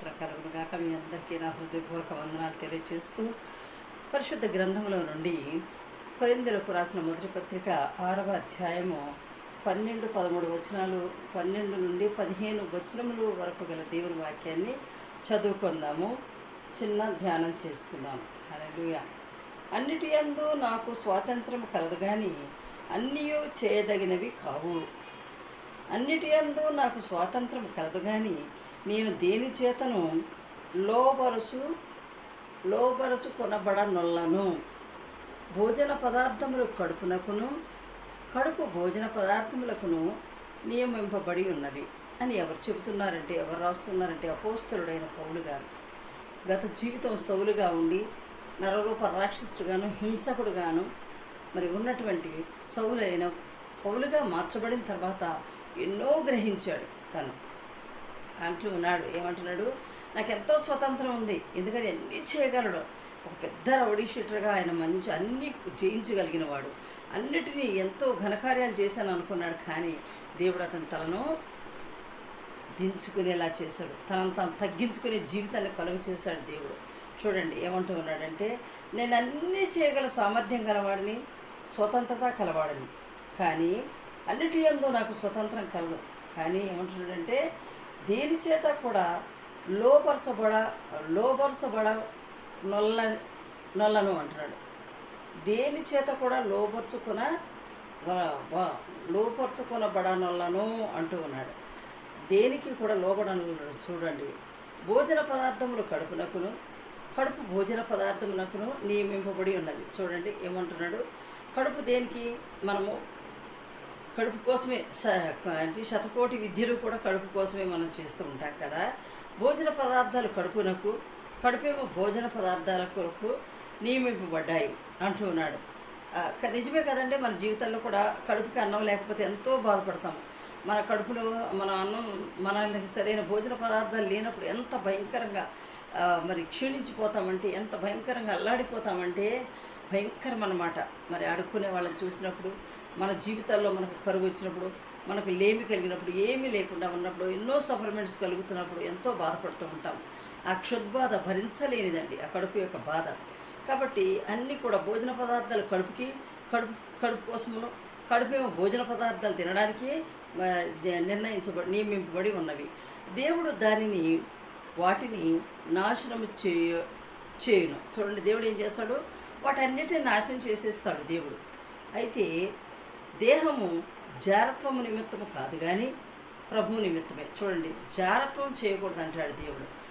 కలుగునుగాక. మీ అందరికీ నా హృదయపూర్వక వందనాలు తెలియజేస్తూ పరిశుద్ధ గ్రంథంలో నుండి కొరింథీయులకు రాసిన మొదటి పత్రిక 6వ అధ్యాయము 12, 13 వచనాలు, 12 నుండి 15 వచనములు వరకు గల దేవుని వాక్యాన్ని చదువుకుందాము. చిన్న ధ్యానం చేసుకుందాము. హల్లెలూయా. అన్నిటి యందు నాకు స్వాతంత్రం కలదు కానీ అన్నీయూ చేయదగినవి కావు. అన్నిటి యందు నాకు స్వాతంత్రం కలదు కానీ నేను దేని చేతను లోబరచు కొనబడనొల్లను. భోజన పదార్థములు కడుపునకును, కడుపు భోజన పదార్థములకును నియమింపబడి ఉన్నవి అని ఎవరు చెబుతున్నారంటే, ఎవరు రాస్తున్నారంటే అపోస్తలుడైన పౌలు గారు. గత జీవితం సౌలుగా ఉండి నరరూప రాక్షసుడుగాను, హింసకుడుగాను మరి ఉన్నటువంటి సౌలైన పౌలుగా మార్చబడిన తర్వాత ఎన్నో గ్రహించాడు. తను అంటూ ఉన్నాడు, ఏమంటున్నాడు, నాకు ఎంతో స్వతంత్రం ఉంది, ఎందుకని అన్నీ చేయగలడు. ఒక పెద్ద రౌడీ షీటర్గా ఆయన మంచి అన్నీ జయించగలిగిన వాడు, అన్నిటినీ ఎంతో ఘనకార్యాలు చేశాను అనుకున్నాడు. కానీ దేవుడు అతని తలను దించుకునేలా చేశాడు, తనను తాను తగ్గించుకునే జీవితాన్ని కలుగు చేశాడు దేవుడు. చూడండి ఏమంటూ ఉన్నాడంటే, నేను అన్నీ చేయగల సామర్థ్యం గలవాడిని, స్వతంత్రత కలవాడిని, కానీ అన్నిటి యందు నాకు స్వతంత్రం కలదు. కానీ ఏమంటున్నాడంటే, దేని చేత కూడా లోబరచబడ నొల్లను అంటున్నాడు. దేని చేత కూడా లోపరుచుకొనబడనొల్లను అంటూ ఉన్నాడు. దేనికి కూడా లోబడనొల్లడు. చూడండి, భోజన పదార్థములు కడుపునకును, కడుపు భోజన పదార్థమునకును నియమింపబడి ఉన్నది. చూడండి ఏమంటున్నాడు, కడుపు దేనికి? మనము కడుపు కోసమే అంటే శతకోటి విద్యలు కూడా కడుపు కోసమే మనం చేస్తూ ఉంటాం కదా. భోజన పదార్థాలు కడుపునకు, కడుపేమో భోజన పదార్థాల కొరకు నియమింపబడ్డాయి అంటూ ఉన్నాడు. నిజమే కదండి. మన జీవితాల్లో కూడా కడుపుకి అన్నం లేకపోతే ఎంతో బాధపడతాము. మన కడుపులో మనకి సరైన భోజన పదార్థాలు లేనప్పుడు ఎంత భయంకరంగా మరి క్షీణించిపోతామంటే, ఎంత భయంకరంగా అల్లాడిపోతామంటే భయంకరం అన్నమాట. మరి అడుక్కునే వాళ్ళని చూసినప్పుడు, మన జీవితాల్లో మనకు కరువు వచ్చినప్పుడు, మనకు లేమి కలిగినప్పుడు, ఏమీ లేకుండా ఉన్నప్పుడు, ఎన్నో సఫర్మెంట్స్ కలుగుతున్నప్పుడు ఎంతో బాధపడుతూ ఉంటాం. ఆ క్షుద్బాధ భరించలేనిదండి, ఆ కడుపు యొక్క బాధ. కాబట్టి అన్నీ కూడా భోజన పదార్థాలు కడుపుకి, కడుపు కోసమును, కడుపేమో భోజన పదార్థాలు తినడానికి నియమింపబడి ఉన్నవి. దేవుడు వాటిని నాశనము చేయును. చూడండి, దేవుడు ఏం చేస్తాడు? వాటన్నిటిని నాశనం చేసేస్తాడు దేవుడు. అయితే దేహము జారత్వము నిమిత్తము కాదు కానీ ప్రభువు నిమిత్తమే. చూడండి, జారత్వం చేయకూడదు అంటాడు దేవుడు.